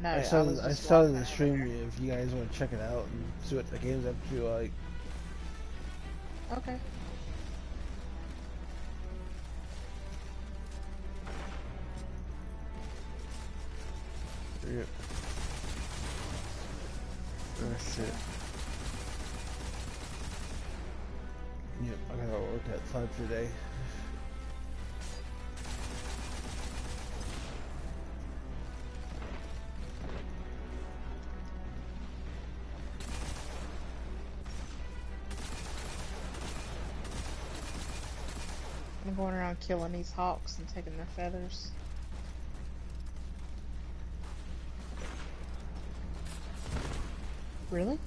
No, I I was started I just started walking the over stream there. if you guys want to check it out and see what the game's up to. Like, Okay. yep. Oh shit. Yep, I gotta work at 5 today. I'm going around killing these hawks and taking their feathers. Really?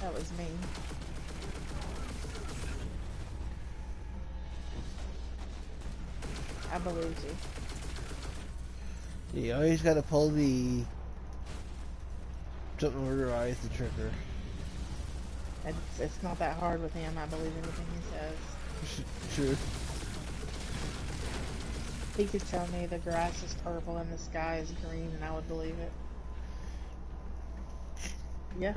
That was mean. I believe you. You always gotta pull the something murderize the trigger. It's not that hard with him. I believe anything he says. Sure. He could tell me the grass is purple and the sky is green, and I would believe it. Yeah.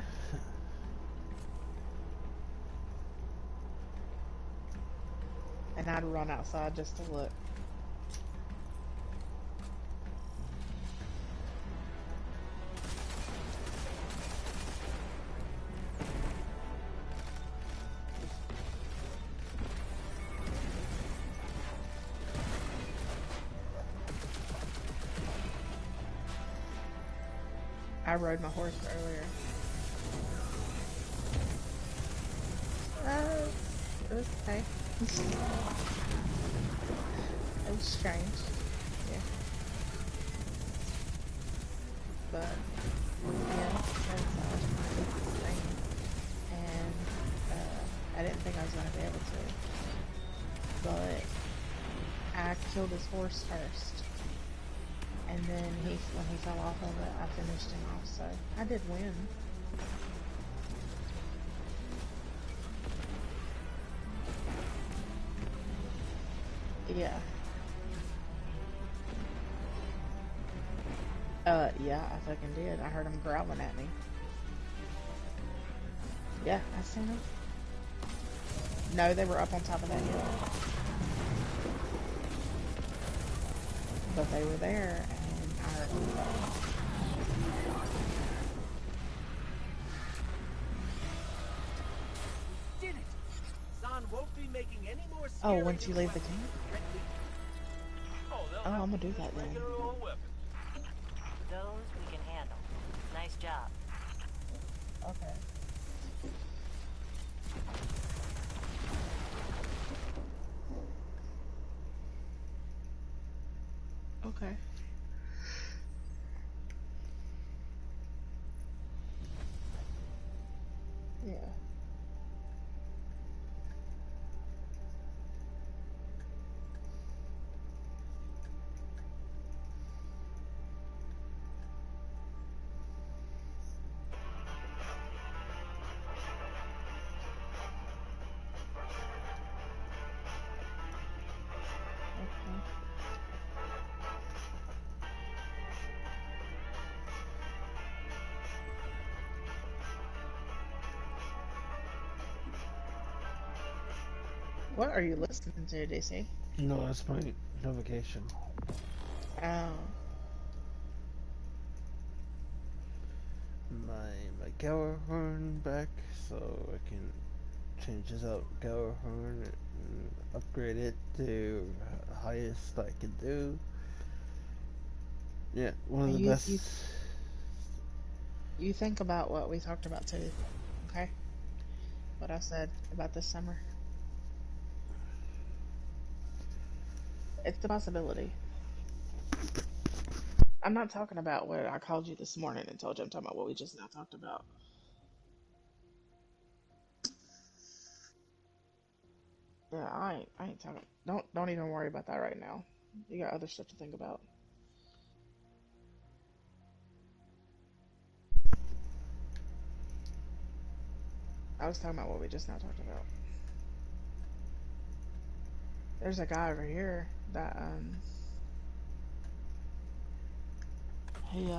And I'd run outside just to look. I rode my horse earlier. It was okay. It was strange. Yeah. But, yeah, that's my thing. And, I didn't think I was going to be able to. But, I killed his horse first. And then when he fell off of it, I finished him off, so I did win. Yeah. Yeah, I fucking did. I heard him growling at me. Yeah, I seen him. No, they were up on top of that hill. But they were there, and I heard them growling. Did it! Zahn won't be making any more Oh, scary once you new leave the weapons camp? directly. Oh, they'll Oh, have I'm to gonna do use that then. regular old weapons. Those we can handle. Nice job. Okay. Okay. Yeah. Okay. What are you listening to, DC? No, that's my notification. Oh. My Gallagher back, so I can change this out Gallagher and upgrade it to highest I can do. Yeah, one of the You best. you you think about what we talked about too, okay? What I said about this summer. It's a possibility. I'm not talking about what I called you this morning and told you. I'm talking about what we just now talked about. Yeah, I ain't talking. Don't even worry about that right now. You got other stuff to think about. I was talking about what we just now talked about. There's a guy over here that he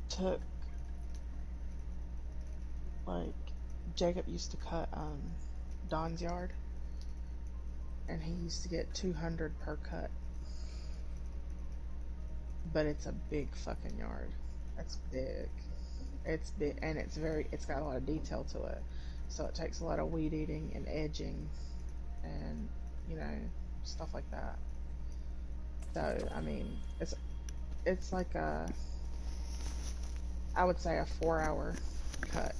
took, like, Jacob used to cut Don's yard, and he used to get 200 per cut. But it's a big fucking yard. It's big. It's big, and it's got a lot of detail to it. So it takes a lot of weed eating and edging and, you know, stuff like that. So, I mean, it's like I would say a 4 hour cut.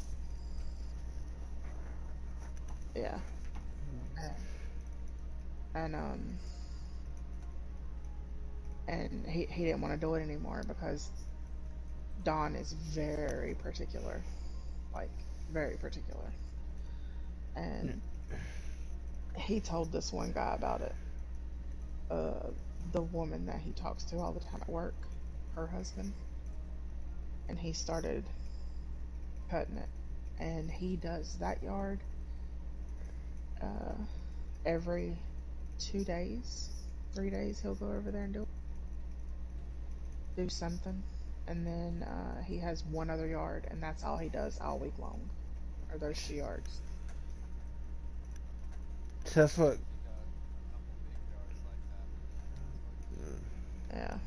Yeah. And, and and he didn't want to do it anymore because Don is very particular. Like, very particular. And he told this one guy about it. The woman that he talks to all the time at work, her husband, and he started cutting it. And he does that yard uh, every 2 days, 3 days. He'll go over there and do something, and then he has one other yard, and that's all he does all week long, are those 2 yards. So that's what Yeah,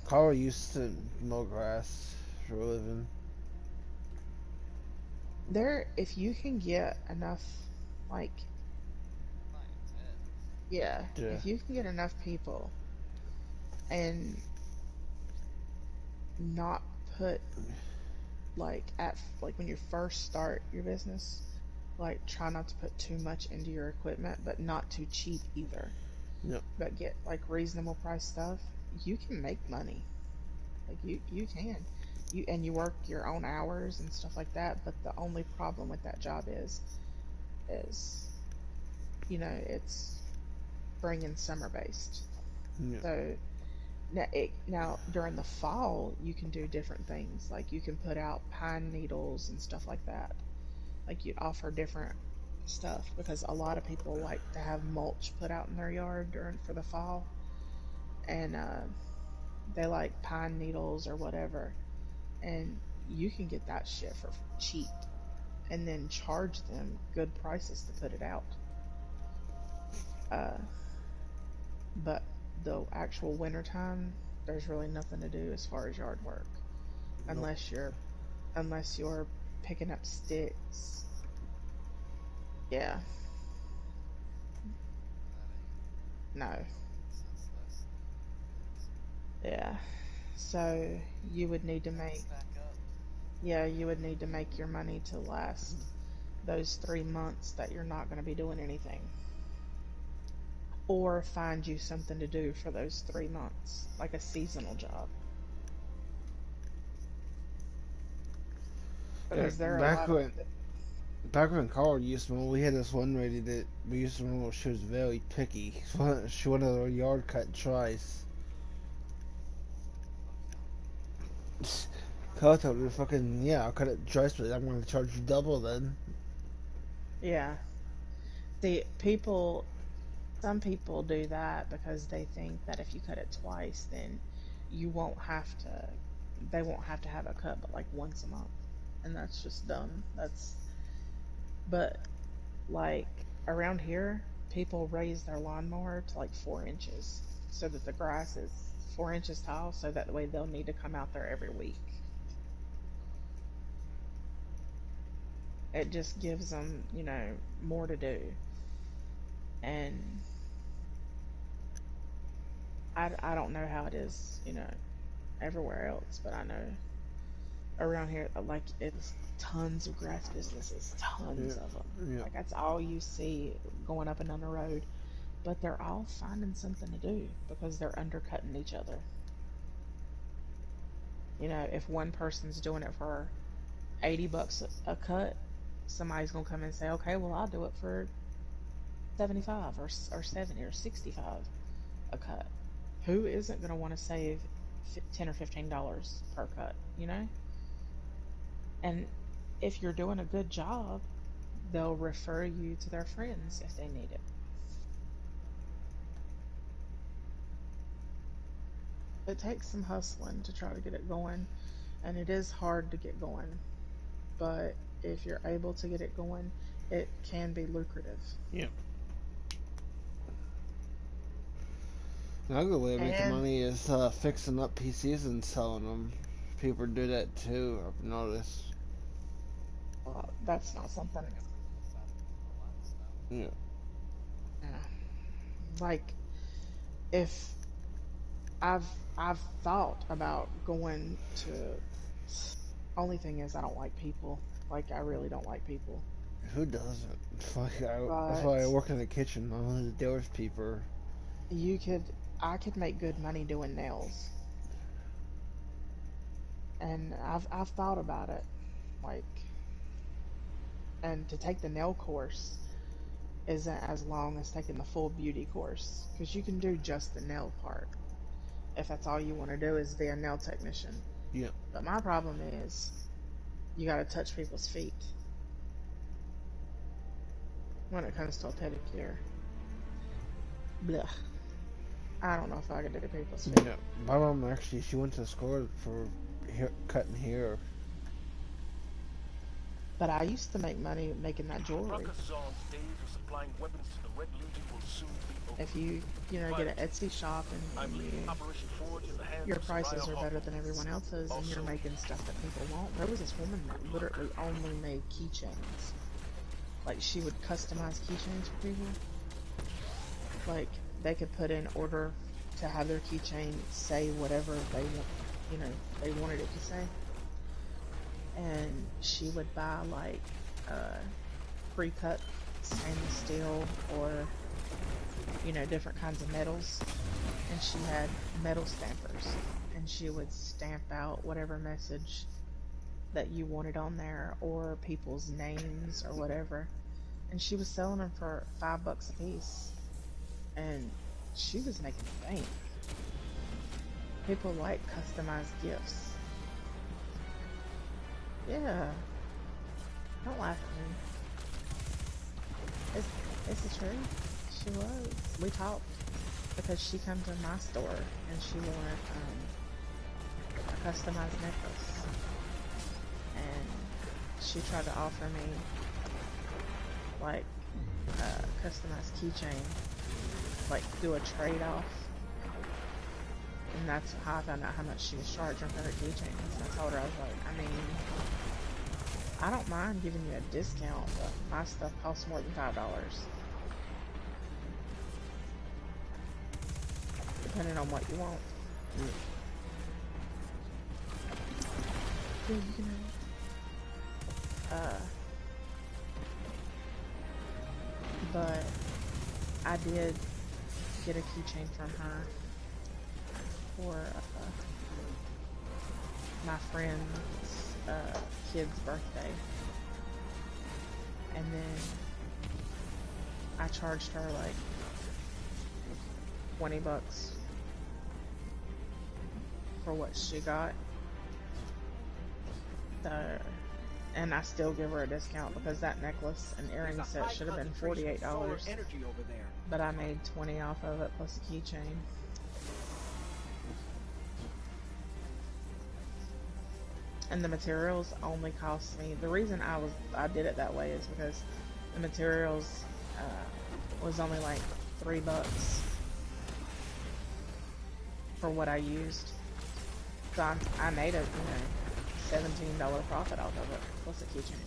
Carl used to mow grass for a living. there. If you can get enough, like, yeah, Yeah. if you can get enough people and not put, like when you first start your business, like, try not to put too much into your equipment, but not too cheap either. Yep. But get like reasonable price stuff. You can make money. Like, you can. You work your own hours and stuff like that, but the only problem with that job is it's spring and summer based. Yep. So now during the fall you can do different things. Like, you can put out pine needles and stuff like that. Like, you offer different stuff because a lot of people like to have mulch put out in their yard during for the fall, and they like pine needles or whatever, and you can get that shit for cheap and then charge them good prices to put it out. Uh, but the actual winter time, there's really nothing to do as far as yard work Nope. unless you're picking up sticks. Yeah, no, yeah. So you would need to make, yeah, you would need to make your money to last those 3 months that you're not going to be doing anything, or find you something to do for those 3 months, like a seasonal job. Yeah. Because there are a Back lot of, when back when Carl used to mow, we had this one lady that we used to mow. She was very picky. She wanted her yard cut twice. Carl told her, "Fucking yeah, I'll cut it twice, but I'm going to charge you double then." yeah. See, some people do that because they think that if you cut it twice, then you won't have to, they won't have to have a cut but like once a month. And that's just dumb. But like around here, people raise their lawnmower to like 4 inches so that the grass is 4 inches tall, so that way they'll need to come out there every week. It just gives them, more to do. And I don't know how it is, everywhere else, but I know around here, like, it's tons of grass businesses, Yeah. tons of them. Yeah. Like, that's all you see going up and down the road. But they're all finding something to do because they're undercutting each other. If one person's doing it for $80 a cut, somebody's gonna come and say, okay, well, I'll do it for 75 or 70 or 65 a cut. Who isn't gonna want to save $10 or $15 per cut? And if you're doing a good job, they'll refer you to their friends if they need it. It takes some hustling to try to get it going, and it is hard to get going. But if you're able to get it going, it can be lucrative. Yep. Another way of making And money is fixing up PCs and selling them. People do that too, I've noticed. that's not something. Yeah. Yeah. Like if I've I've thought about going to. Only thing is, I don't like people. Like I really don't like people. Who doesn't? That's But why I work in the kitchen. I want to deal with people. you could, I could make good money doing nails, and I've thought about it. Like, and to take the nail course isn't as long as taking the full beauty course because you can do just the nail part if that's all you want to do is be a nail technician. Yeah. But my problem is you got to touch people's feet when it comes to a pedicure. Blah. I don't know if I could do people's feet. Yeah. My mom actually, she went to school for cutting hair. But I used to make money making that jewelry. Ruckus Zon's days of supplying weapons to the Red Legion will soon be over. If you get an Etsy shop I'm and leaving Operation Forge in the hands your of prices Soraya are Hawk. better than everyone else's and you're Also, making stuff that people want. There was this woman that literally only made keychains. Like she would customize keychains for people. Like they could put in order to have their keychain say whatever they want, they wanted it to say. And she would buy like pre-cut stainless steel or different kinds of metals, and she had metal stampers, and she would stamp out whatever message that you wanted on there or people's names or whatever, and she was selling them for $5 a piece, and she was making bank. People like customized gifts. Yeah, don't laugh at me. It's the truth. She was. We talked because she come to my store and she wanted a customized necklace, and she tried to offer me like a customized keychain, like do a trade off, and that's how I found out how much she was charging for her keychains. And I told her, I was like, I mean, I don't mind giving you a discount, but my stuff costs more than $5. Depending on what you want. Yeah, you can but I did get a keychain from her for my friend's kid's birthday, and then I charged her like $20 for what she got. And I still give her a discount because that necklace and earring set should have been $48, but I made 20 off of it plus a keychain. And the materials only cost me. The reason I did it that way is because the materials was only like $3 for what I used. So I made a $17 profit off of it plus a keychain.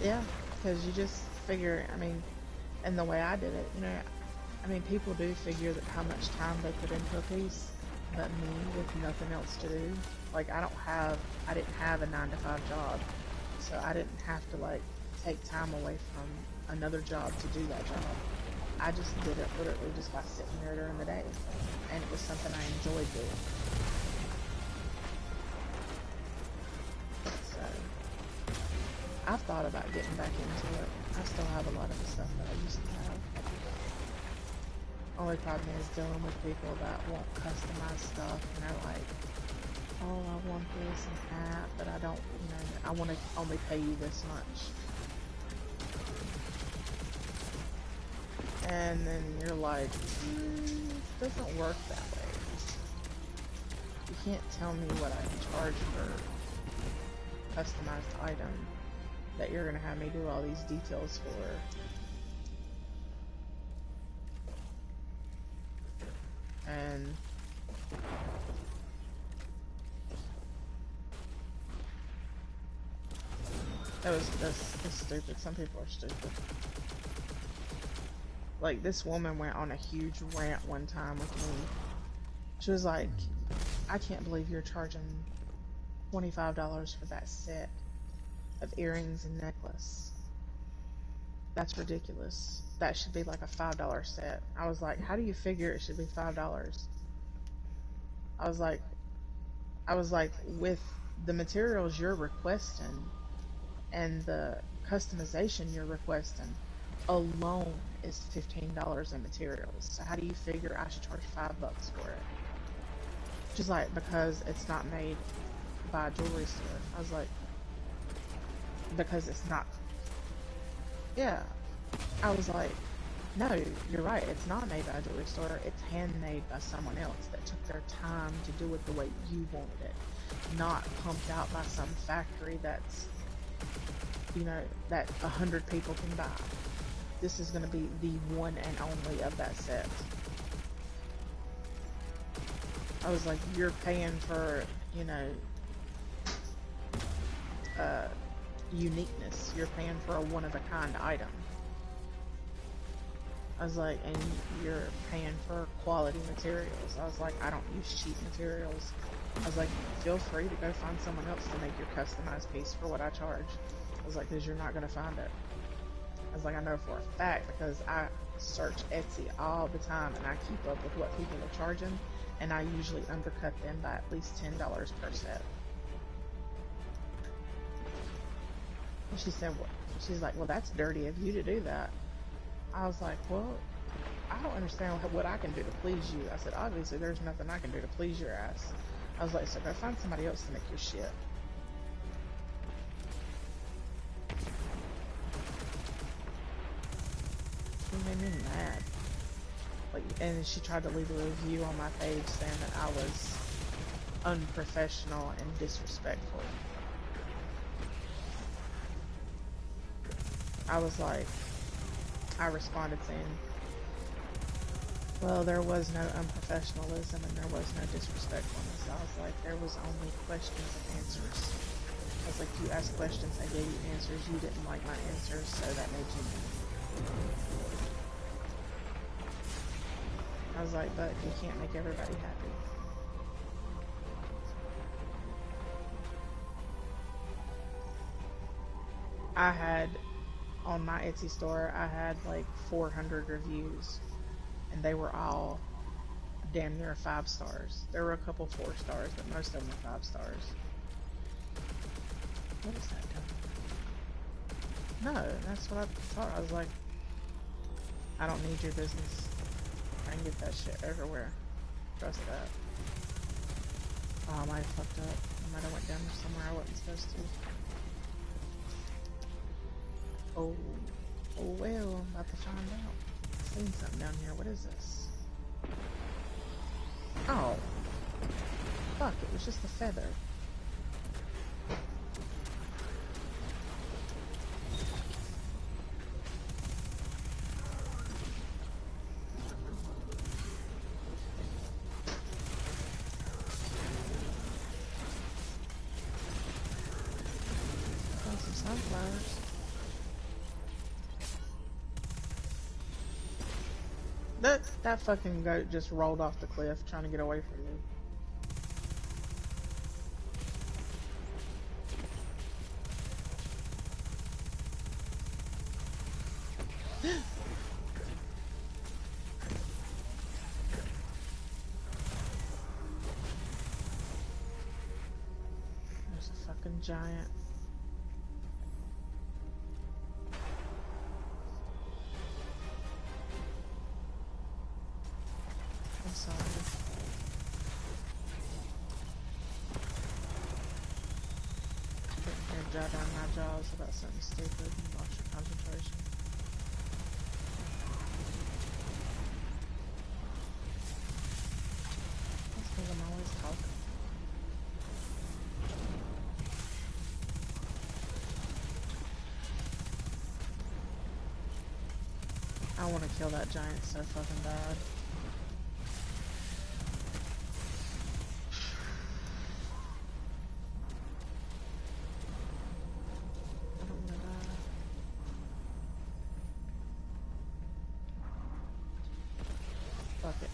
Yeah, because you just figure, I mean, and the way I did it, I mean, people do figure that how much time they put into a piece, but me, with nothing else to do, like, I didn't have a 9-to-5 job, so I didn't have to, like, take time away from another job to do that job. I just did it literally just by sitting there during the day, and it was something I enjoyed doing. So, I've thought about getting back into it. I still have a lot of the stuff that I used to have. Only problem is dealing with people that want customized stuff, and they're like, oh, I want this and that, but I don't, I want to only pay you this much. And then you're like, it doesn't work that way. You can't tell me what I charge for customized item that you're gonna have me do all these details for. And that's stupid. Some people are stupid. Like, this woman went on a huge rant one time with me. She was like, I can't believe you're charging $25 for that set of earrings and necklace. That's ridiculous. That should be like a $5 set. I was like, how do you figure it should be $5? I was like, with the materials you're requesting and the customization you're requesting alone is $15 in materials. So how do you figure I should charge $5 for it? She's like, because it's not made by a jewelry store. I was like, because it's not. Yeah. I was like, no, you're right. It's not made by a jewelry store. It's handmade by someone else that took their time to do it the way you wanted it. Not pumped out by some factory that's, that 100 people can buy. This is going to be the one and only of that set. I was like, you're paying for, uniqueness. You're paying for a one-of-a-kind item. I was like, and you're paying for quality materials. I was like, I don't use cheap materials. I was like, feel free to go find someone else to make your customized piece for what I charge. I was like, because you're not going to find it. I was like, I know for a fact because I search Etsy all the time and I keep up with what people are charging, and I usually undercut them by at least $10 per set. And she said, "What?" She's like, well, that's dirty of you to do that. I was like, well, I don't understand what I can do to please you. I said, obviously there's nothing I can do to please your ass. I was like, so go find somebody else to make your shit. She made me mad. Like, and she tried to leave a review on my page saying that I was unprofessional and disrespectful. I was like, I responded saying, well, there was no unprofessionalism and there was no disrespectfulness. I was like, there was only questions and answers. I was like, you asked questions, I gave you answers, you didn't like my answers, so that made you mad. I was like, but you can't make everybody happy. I had, on my Etsy store, I had like 400 reviews, and they were all damn near 5 stars. There were a couple 4 stars, but most of them were 5 stars. What is that doing? No, that's what I thought. I was like, I don't need your business. I can get that shit everywhere. Trust that. Oh, I might have fucked up. I might have went down somewhere I wasn't supposed to. Oh well, I'm about to find out. I've seen something down here. What is this? Oh. Fuck, it was just a feather. Found some sunflowers. That fucking goat just rolled off the cliff trying to get away from me. There's a fucking giant. I'm sorry. Sitting here jawing my jaws about something stupid and lost your concentration. That's because I'm always talking. I want to kill that giant so fucking bad. I don't want to die. Fuck it.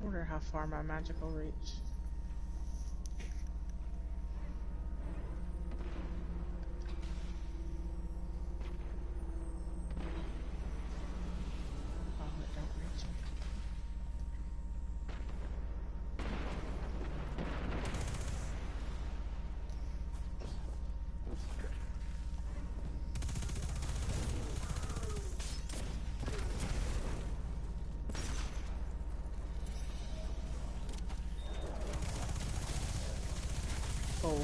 I wonder how far my magic will reach. Oh, it don't reach it. Oh.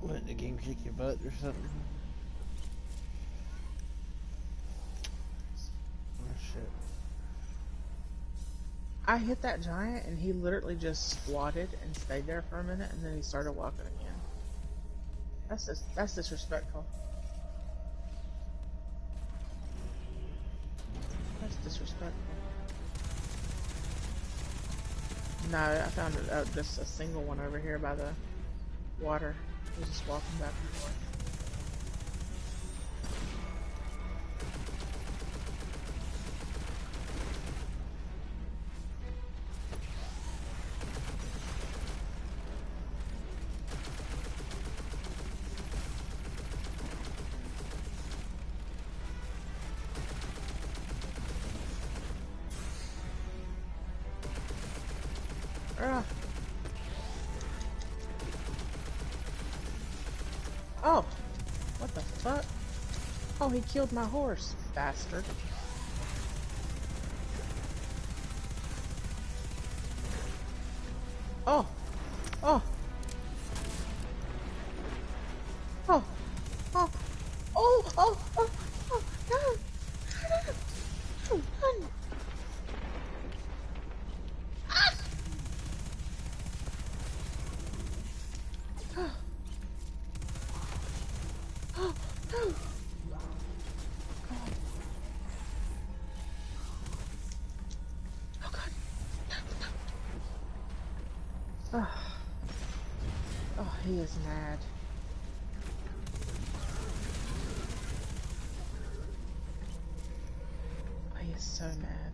What, the game kick your butt or something? Oh shit. I hit that giant and he literally just squatted and stayed there for a minute and then he started walking again. That's disrespectful. That's disrespectful. No, I found just a single one over here by the water. He was just walking back and forth. Ah. Oh, what the fuck? Oh, he killed my horse, bastard. Oh, oh, oh, oh, oh, oh, oh, oh, no, no, no, ah! Oh, oh, no. Oh god. No, no. Oh. Oh, he is mad. Oh, he is so mad.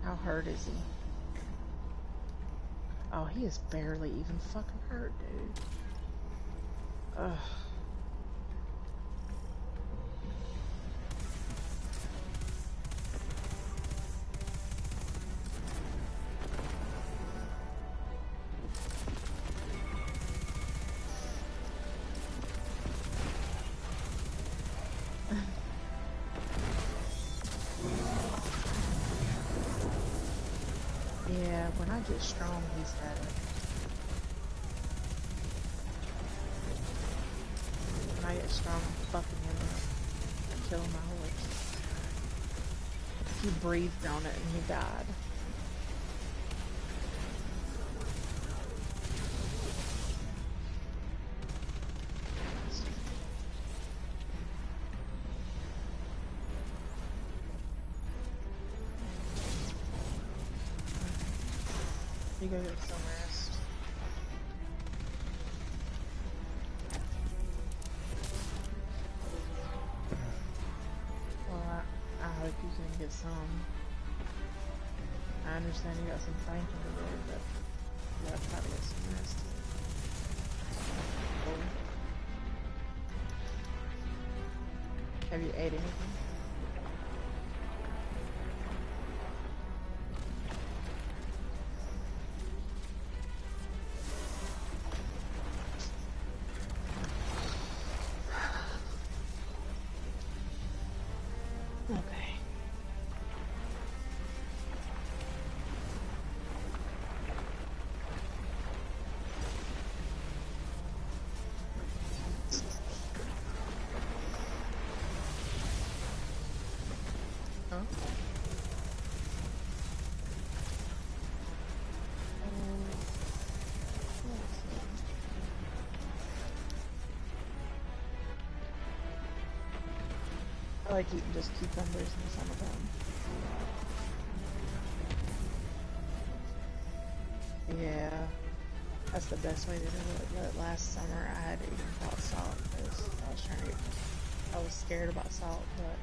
How hurt is he? Oh, he is barely even fucking hurt, dude. Ugh. Yeah, when I get strong, he's better. When I get strong, I'm fucking him up. I'm killing my horse. He breathed on it and he died. You go get some rest. get some. I understand you got some thinking to do, but you gotta try to get some rest. Cool. Have you ate anything? Okay. Huh? I like eating just cucumbers in the summertime. Yeah, that's the best way to do it. But last summer I had to eat without salt because I was trying to get, I was scared about salt, but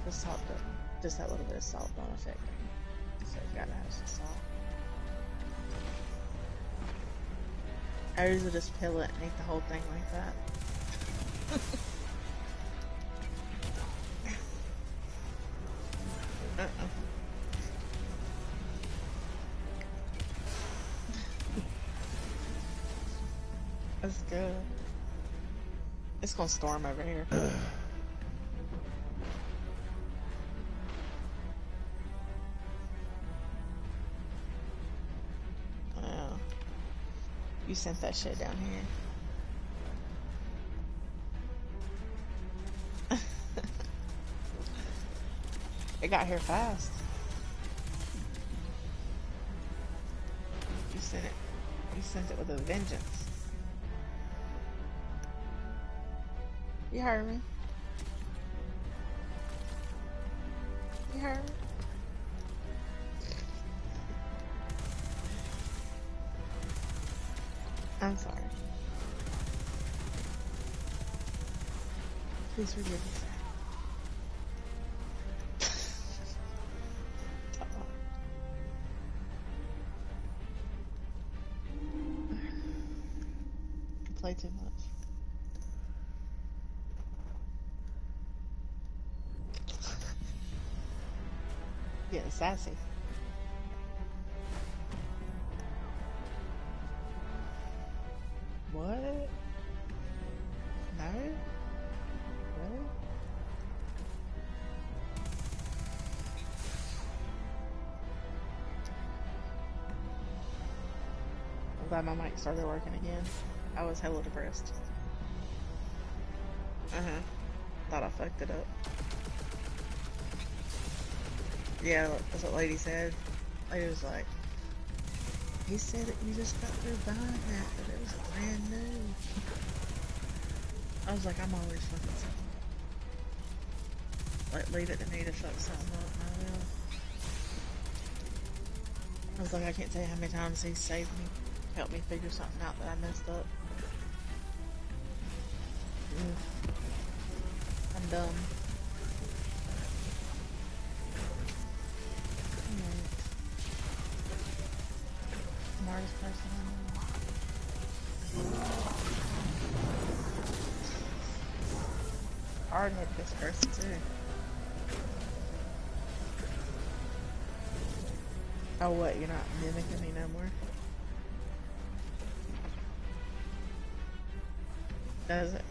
the salt, just that little bit of salt don't affect me. So you gotta have some salt. I usually just peel it and eat the whole thing like that. That's good. It's gonna storm over here. Oh, you sent that shit down here. It got here fast. You sent it. You sent it with a vengeance. You heard me. You heard me. I'm sorry. Please forgive me, sir. Play too much. Getting sassy. What? No? Really? I'm glad my mic started working again. I was hella depressed. Uh-huh. Thought I fucked it up. Yeah, that's what lady said. Lady was like, he said that you just got through buying that, but it was brand new. I was like, I'm always fucking something. Like, leave it to me to fuck something up, and I will. I was like, I can't tell you how many times he saved me, helped me figure something out that I messed up. I'm dumb. Smartest person I know. Hard-headed this person too. Oh, what? You're not mimicking me no more? Does it?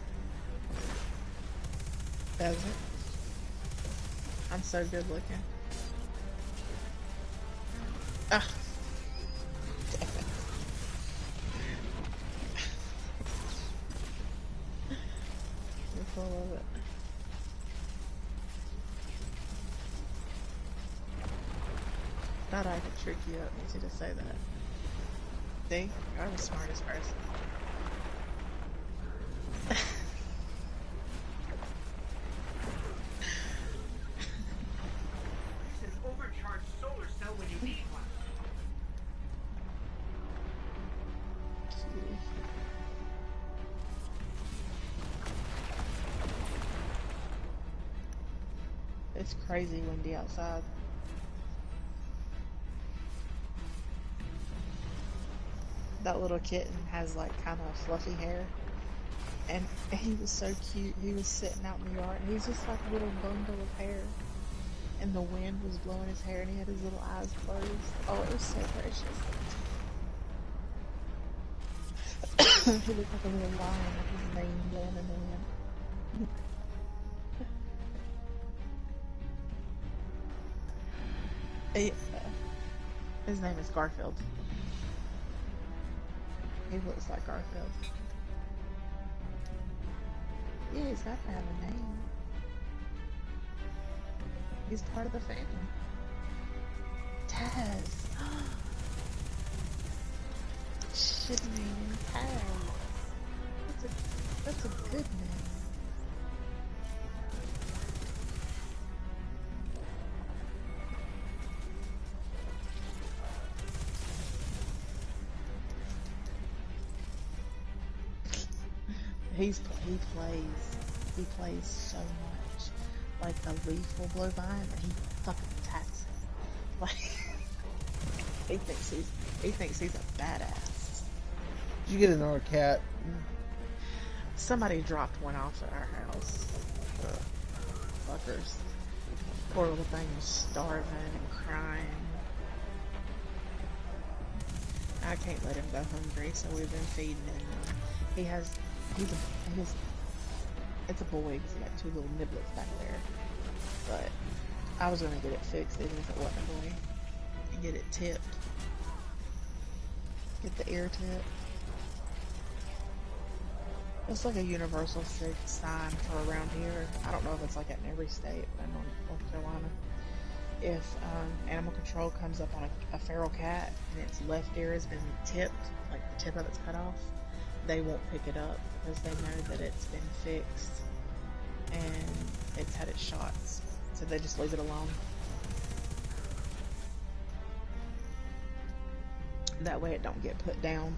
Does it? I'm so good looking. Ah. Damn it. You're full of it. Thought I could trick you up. Need you to say that. See? You're the smartest person. It's crazy windy outside. That little kitten has like kind of fluffy hair, and he was so cute. He was sitting out in the yard, and he's just like a little bundle of hair, and the wind was blowing his hair, and he had his little eyes closed. Oh, it was so precious. He looked like a little lion with his mane blowing in the wind. He, his name is Garfield. He looks like Garfield. Yeah, he's got to have a name. He's part of the family. Taz. Should name him Taz. That's a good name. He plays so much. Like the leaf will blow by him and he fucking attacks it. Like he thinks he's a badass. Did you get another cat? Somebody dropped one off at our house. Fuckers. Poor little thing was starving and crying. I can't let him go hungry, so we've been feeding him. It's a boy, he's got two little niblets back there. But I was gonna get it fixed even if it wasn't a boy. And get it tipped. Get the ear tip. It's like a universal sign for around here. I don't know if it's like that in every state, but I know in North Carolina. If animal control comes up on a feral cat and its left ear has been tipped, like the tip of it's cut off, they won't pick it up because they know that it's been fixed and it's had its shots. So they just leave it alone. That way it don't get put down.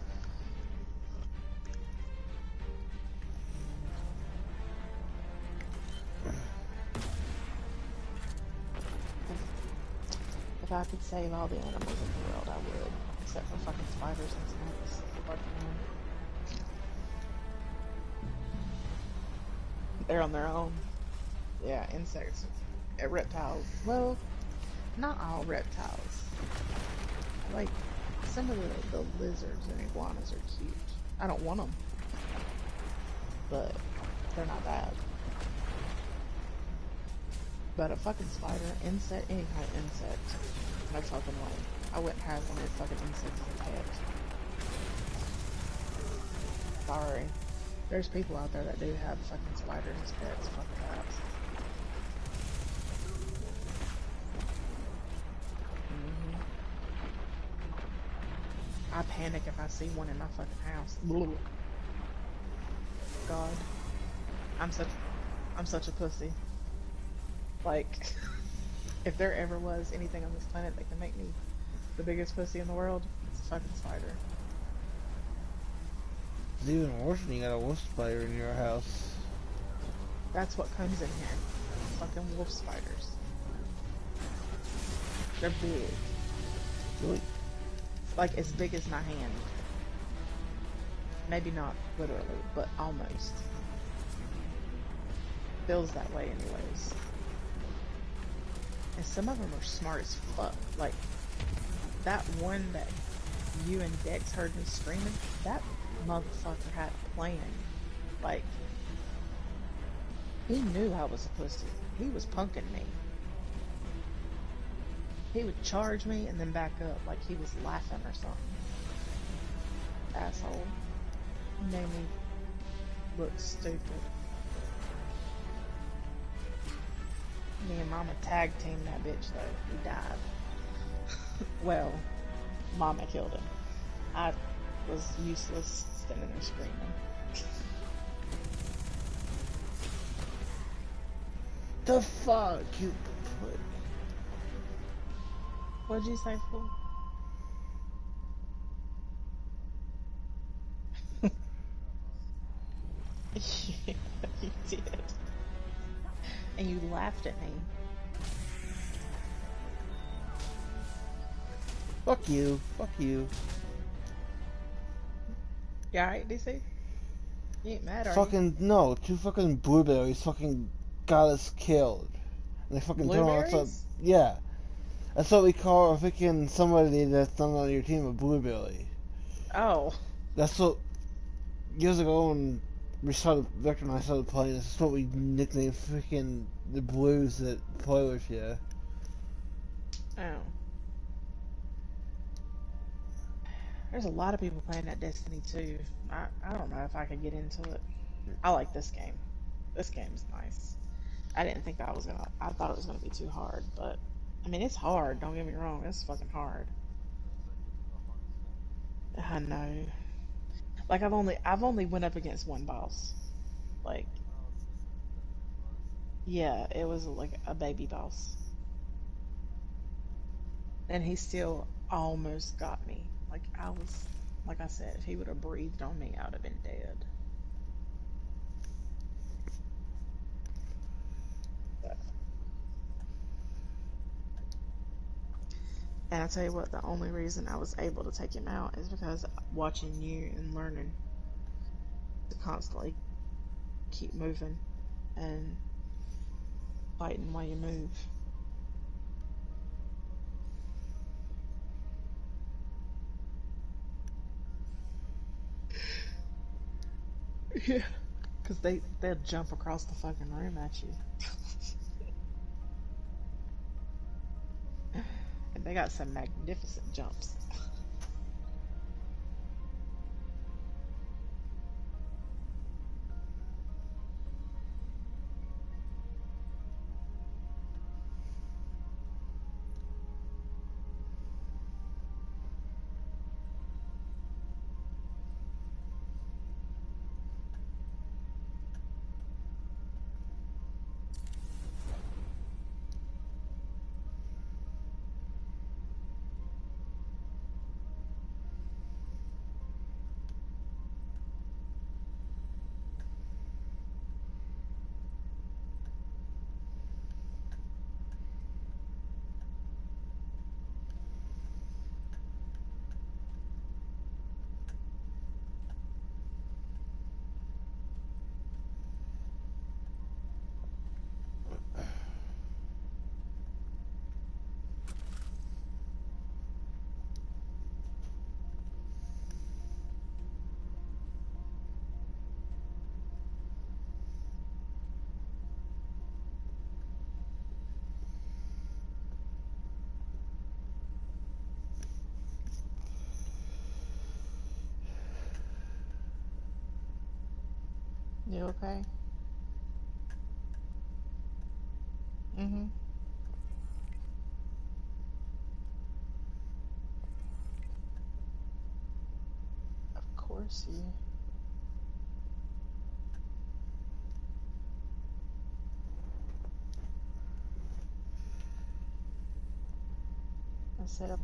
If I could save all the animals in the world, I would. Except for fucking spiders and snakes. They're on their own. Yeah, insects. Reptiles. Well, not all reptiles. Like, some of the lizards and iguanas are cute. I don't want them. But they're not bad. But a fucking spider, insect, any kind of insect, no fucking way. I wouldn't have one of the fucking insects as a pet. Sorry. There's people out there that do have fucking spiders as pets. Fuck that. I panic if I see one in my fucking house. God. I'm such a pussy. Like, if there ever was anything on this planet that can make me the biggest pussy in the world, it's a fucking spider. It's even worse when you got a wolf spider in your house. That's what comes in here. Fucking wolf spiders. They're big. Really? Like as big as my hand. Maybe not literally, but almost. Feels that way anyways. And some of them are smart as fuck. Like, that one that you and Dex heard me screaming, that motherfucker had a plan. Like, he knew I was a pussy. He was punking me. He would charge me and then back up like he was laughing or something. Asshole. Made me look stupid. Me and Mama tag teamed that bitch though. He died. Well, Mama killed him. I was useless standing there screaming. The fuck you put? What'd you say, fool? Yeah, you did. And you laughed at me. Fuck you. Fuck you. You alright, DC? You ain't mad, are you? Fucking no. Two fucking blueberries fucking got us killed. And they fucking throw us up. Blueberries? Yeah. That's what we call a freaking somebody that's not on your team a blueberry. Oh. That's what years ago when we started, Victor and I started playing, this is what we nicknamed freaking the blues that play with you. Oh. There's a lot of people playing that Destiny too. I don't know if I could get into it. I like this game. This game's nice. I didn't think I thought it was gonna be too hard, but I mean it's hard, don't get me wrong, it's fucking hard. I know. Like I've only went up against one boss. Like, yeah, it was like a baby boss. And he still almost got me. Like I said, if he would have breathed on me, I would have been dead. But, and I tell you what, the only reason I was able to take him out is because watching you and learning to constantly keep moving and fighting while you move. Yeah. Because they'll jump across the fucking room at you. And they got some magnificent jumps. You okay? Mm-hmm. Of course you. I said